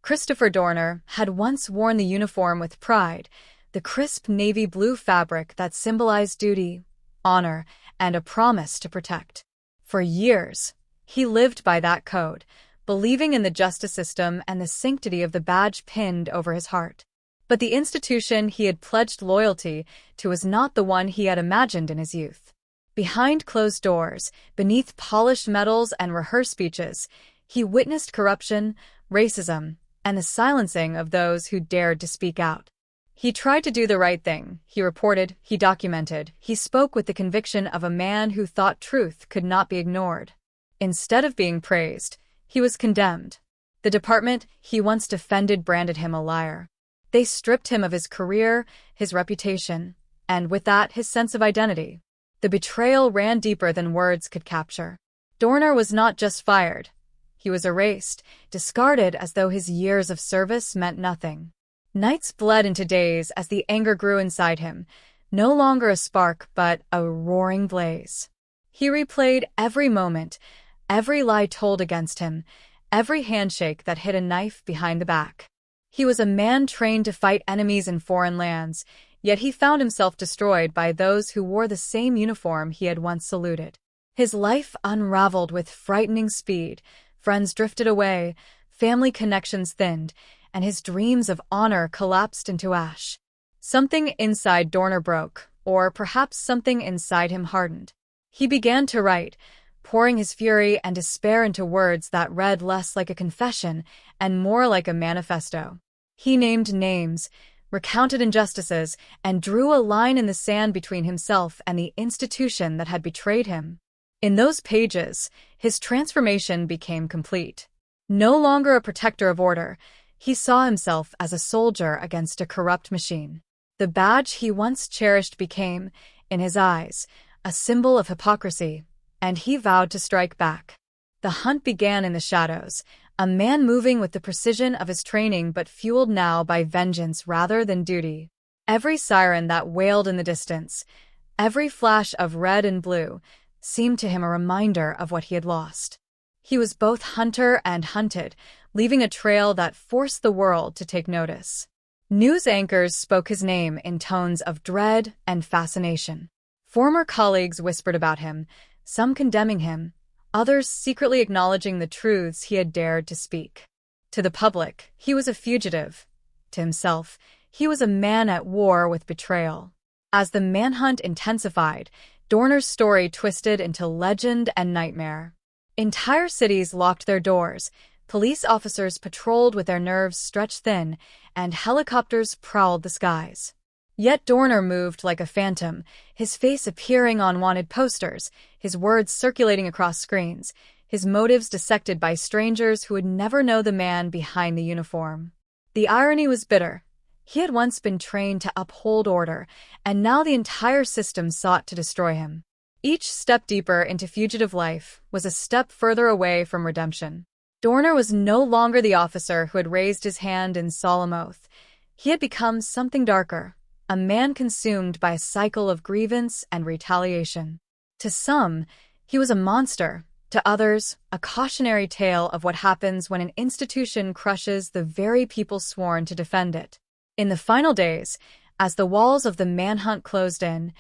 Christopher Dorner had once worn the uniform with pride, the crisp navy blue fabric that symbolized duty, honor, and a promise to protect. For years, he lived by that code, believing in the justice system and the sanctity of the badge pinned over his heart. But the institution he had pledged loyalty to was not the one he had imagined in his youth. Behind closed doors, beneath polished medals and rehearsed speeches, he witnessed corruption, racism, and the silencing of those who dared to speak out. He tried to do the right thing. He reported, he documented, he spoke with the conviction of a man who thought truth could not be ignored. Instead of being praised, he was condemned. The department he once defended branded him a liar. They stripped him of his career, his reputation, and with that, his sense of identity. The betrayal ran deeper than words could capture. Dorner was not just fired. He was erased, discarded as though his years of service meant nothing. Nights bled into days as the anger grew inside him, no longer a spark but a roaring blaze. He replayed every moment, every lie told against him, every handshake that hid a knife behind the back. He was a man trained to fight enemies in foreign lands, yet he found himself destroyed by those who wore the same uniform he had once saluted. His life unraveled with frightening speed. Friends drifted away, family connections thinned, and his dreams of honor collapsed into ash. Something inside Dorner broke, or perhaps something inside him hardened. He began to write, pouring his fury and despair into words that read less like a confession and more like a manifesto. He named names, recounted injustices, and drew a line in the sand between himself and the institution that had betrayed him. In those pages, his transformation became complete. No longer a protector of order, he saw himself as a soldier against a corrupt machine. The badge he once cherished became, in his eyes, a symbol of hypocrisy, and he vowed to strike back. The hunt began in the shadows, a man moving with the precision of his training but fueled now by vengeance rather than duty. Every siren that wailed in the distance, every flash of red and blue, seemed to him a reminder of what he had lost. He was both hunter and hunted, leaving a trail that forced the world to take notice. News anchors spoke his name in tones of dread and fascination. Former colleagues whispered about him, some condemning him, others secretly acknowledging the truths he had dared to speak. To the public, he was a fugitive. To himself, he was a man at war with betrayal. As the manhunt intensified, Dorner's story twisted into legend and nightmare. Entire cities locked their doors, police officers patrolled with their nerves stretched thin, and helicopters prowled the skies. Yet Dorner moved like a phantom, his face appearing on wanted posters, his words circulating across screens, his motives dissected by strangers who would never know the man behind the uniform. The irony was bitter. He had once been trained to uphold order, and now the entire system sought to destroy him. Each step deeper into fugitive life was a step further away from redemption. Dorner was no longer the officer who had raised his hand in solemn oath. He had become something darker, a man consumed by a cycle of grievance and retaliation. To some, he was a monster. To others, a cautionary tale of what happens when an institution crushes the very people sworn to defend it. In the final days, as the walls of the manhunt closed in,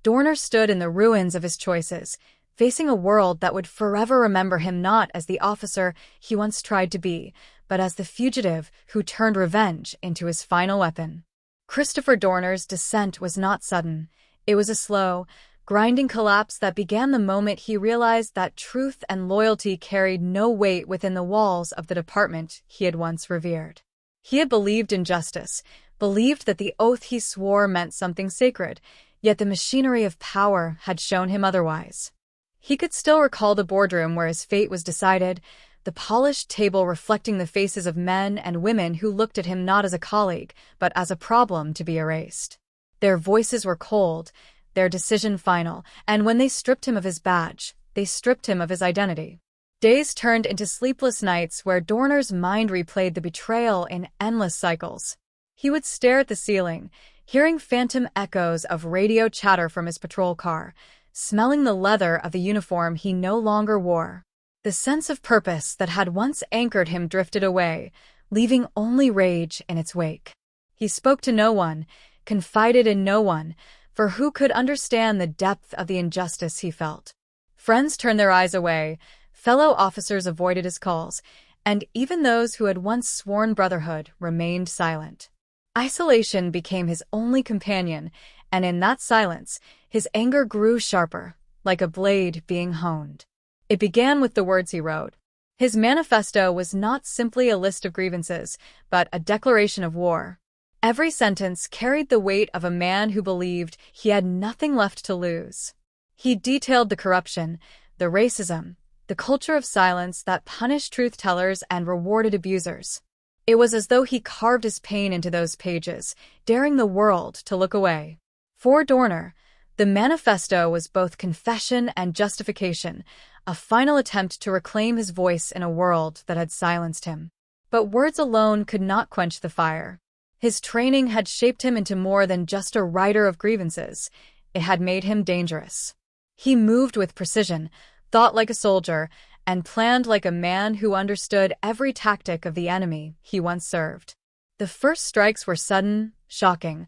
Dorner stood in the ruins of his choices, facing a world that would forever remember him not as the officer he once tried to be, but as the fugitive who turned revenge into his final weapon. Christopher Dorner's descent was not sudden. It was a slow, grinding collapse that began the moment he realized that truth and loyalty carried no weight within the walls of the department he had once revered. He had believed in justice, believed that the oath he swore meant something sacred, yet the machinery of power had shown him otherwise. He could still recall the boardroom where his fate was decided, the polished table reflecting the faces of men and women who looked at him not as a colleague, but as a problem to be erased. Their voices were cold, their decision final, and when they stripped him of his badge, they stripped him of his identity. Days turned into sleepless nights where Dorner's mind replayed the betrayal in endless cycles. He would stare at the ceiling, hearing phantom echoes of radio chatter from his patrol car, smelling the leather of the uniform he no longer wore. The sense of purpose that had once anchored him drifted away, leaving only rage in its wake. He spoke to no one, confided in no one, for who could understand the depth of the injustice he felt? Friends turned their eyes away, fellow officers avoided his calls, and even those who had once sworn brotherhood remained silent. Isolation became his only companion, and in that silence, his anger grew sharper, like a blade being honed. It began with the words he wrote. His manifesto was not simply a list of grievances, but a declaration of war. Every sentence carried the weight of a man who believed he had nothing left to lose. He detailed the corruption, the racism, the culture of silence that punished truth-tellers and rewarded abusers. It was as though he carved his pain into those pages, daring the world to look away. For Dorner, the manifesto was both confession and justification, a final attempt to reclaim his voice in a world that had silenced him. But words alone could not quench the fire. His training had shaped him into more than just a writer of grievances. It had made him dangerous. He moved with precision, thought like a soldier, and planned like a man who understood every tactic of the enemy he once served. The first strikes were sudden, shocking,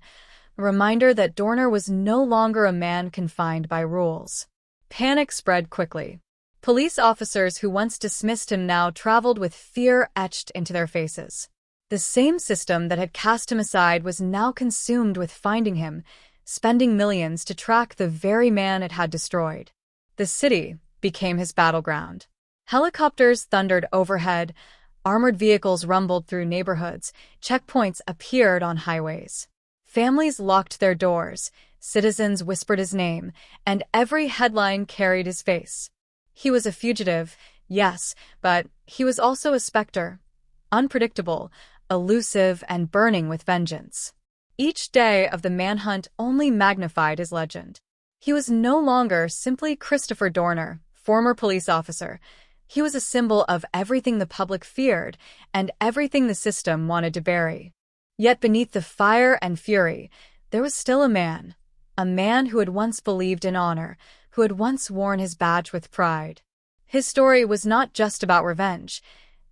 a reminder that Dorner was no longer a man confined by rules. Panic spread quickly. Police officers who once dismissed him now traveled with fear etched into their faces. The same system that had cast him aside was now consumed with finding him, spending millions to track the very man it had destroyed. The city became his battleground. Helicopters thundered overhead, armored vehicles rumbled through neighborhoods, checkpoints appeared on highways. Families locked their doors, citizens whispered his name, and every headline carried his face. He was a fugitive, yes, but he was also a specter, unpredictable, elusive, and burning with vengeance. Each day of the manhunt only magnified his legend. He was no longer simply Christopher Dorner, former police officer. He was a symbol of everything the public feared and everything the system wanted to bury. Yet beneath the fire and fury, there was still a man who had once believed in honor, who had once worn his badge with pride. His story was not just about revenge.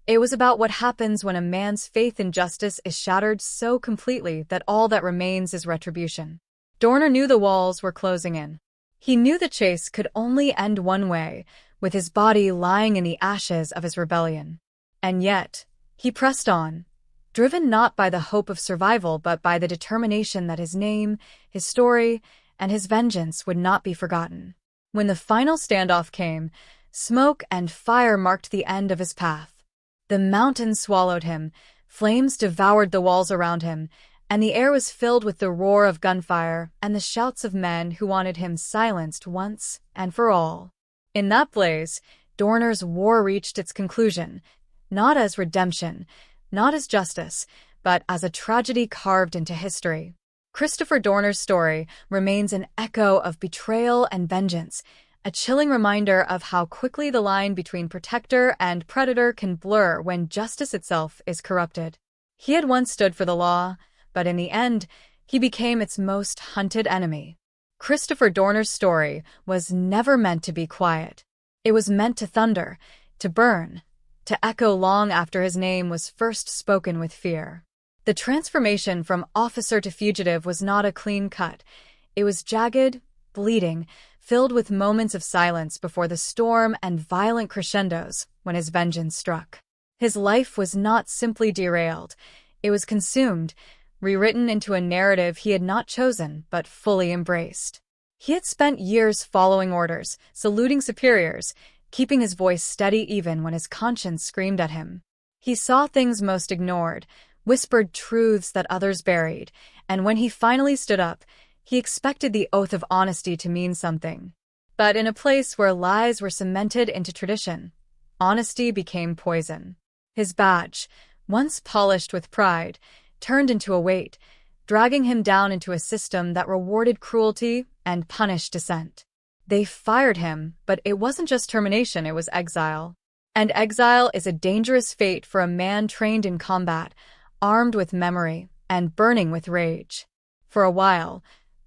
It was about what happens when a man's faith in justice is shattered so completely that all that remains is retribution. Dorner knew the walls were closing in. He knew the chase could only end one way, with his body lying in the ashes of his rebellion. And yet, he pressed on, driven not by the hope of survival but by the determination that his name, his story, and his vengeance would not be forgotten. When the final standoff came, smoke and fire marked the end of his path. The mountains swallowed him, flames devoured the walls around him, and the air was filled with the roar of gunfire and the shouts of men who wanted him silenced once and for all. In that blaze, Dorner's war reached its conclusion, not as redemption, not as justice, but as a tragedy carved into history. Christopher Dorner's story remains an echo of betrayal and vengeance, a chilling reminder of how quickly the line between protector and predator can blur when justice itself is corrupted. He had once stood for the law, but in the end, he became its most hunted enemy. Christopher Dorner's story was never meant to be quiet. It was meant to thunder, to burn, to echo long after his name was first spoken with fear. The transformation from officer to fugitive was not a clean cut. It was jagged, bleeding, filled with moments of silence before the storm and violent crescendos when his vengeance struck. His life was not simply derailed. It was consumed, rewritten into a narrative he had not chosen but fully embraced. He had spent years following orders, saluting superiors, keeping his voice steady even when his conscience screamed at him. He saw things most ignored, whispered truths that others buried, and when he finally stood up, he expected the oath of honesty to mean something. But in a place where lies were cemented into tradition, honesty became poison. His badge, once polished with pride, turned into a weight, dragging him down into a system that rewarded cruelty and punished dissent. They fired him, but it wasn't just termination, it was exile. And exile is a dangerous fate for a man trained in combat, armed with memory, and burning with rage. For a while,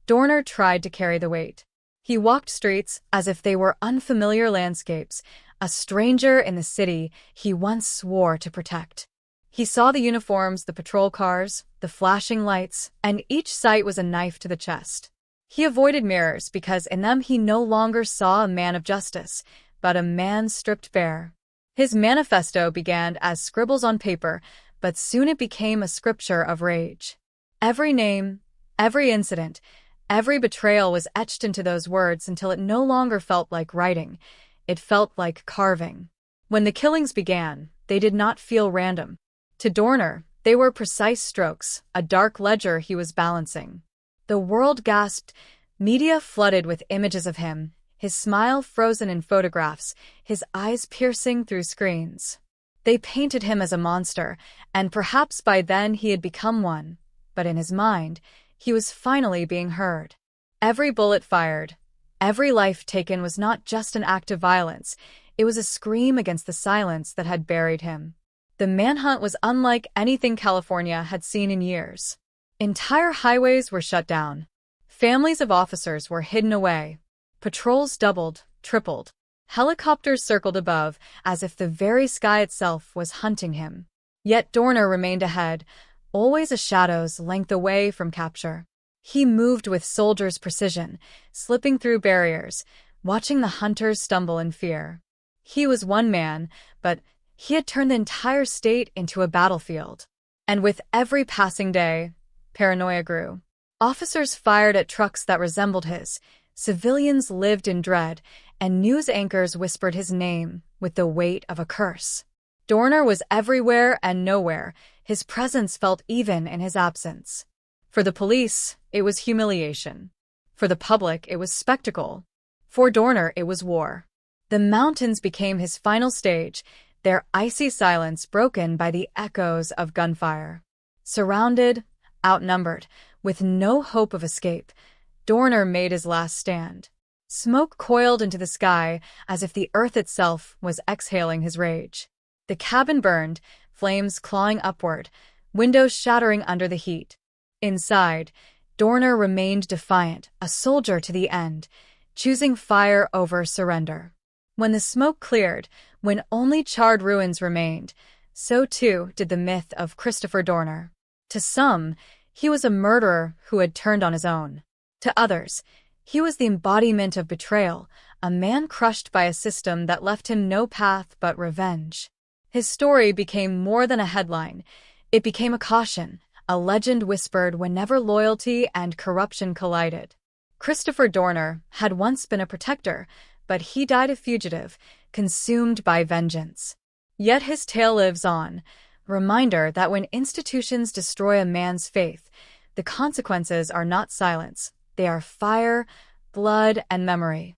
Dorner tried to carry the weight. He walked streets as if they were unfamiliar landscapes, a stranger in the city he once swore to protect. He saw the uniforms, the patrol cars, the flashing lights, and each sight was a knife to the chest. He avoided mirrors because in them he no longer saw a man of justice, but a man stripped bare. His manifesto began as scribbles on paper, but soon it became a scripture of rage. Every name, every incident, every betrayal was etched into those words until it no longer felt like writing. It felt like carving. When the killings began, they did not feel random. To Dorner, they were precise strokes, a dark ledger he was balancing. The world gasped, media flooded with images of him, his smile frozen in photographs, his eyes piercing through screens. They painted him as a monster, and perhaps by then he had become one. But in his mind, he was finally being heard. Every bullet fired, every life taken was not just an act of violence, it was a scream against the silence that had buried him. The manhunt was unlike anything California had seen in years. Entire highways were shut down. Families of officers were hidden away. Patrols doubled, tripled. Helicopters circled above, as if the very sky itself was hunting him. Yet Dorner remained ahead, always a shadow's length away from capture. He moved with soldier's precision, slipping through barriers, watching the hunters stumble in fear. He was one man, but he had turned the entire state into a battlefield. And with every passing day, paranoia grew. Officers fired at trucks that resembled his, civilians lived in dread, and news anchors whispered his name with the weight of a curse. Dorner was everywhere and nowhere. His presence felt even in his absence. For the police, it was humiliation. For the public, it was spectacle. For Dorner, it was war. The mountains became his final stage, their icy silence broken by the echoes of gunfire. Surrounded, outnumbered, with no hope of escape, Dorner made his last stand. Smoke coiled into the sky as if the earth itself was exhaling his rage. The cabin burned, flames clawing upward, windows shattering under the heat. Inside, Dorner remained defiant, a soldier to the end, choosing fire over surrender. When the smoke cleared, when only charred ruins remained, so too did the myth of Christopher Dorner. To some, he was a murderer who had turned on his own. To others, he was the embodiment of betrayal, a man crushed by a system that left him no path but revenge. His story became more than a headline. It became a caution, a legend whispered whenever loyalty and corruption collided. Christopher Dorner had once been a protector, but he died a fugitive, consumed by vengeance. Yet his tale lives on, a reminder that when institutions destroy a man's faith, the consequences are not silence, they are fire, blood, and memory.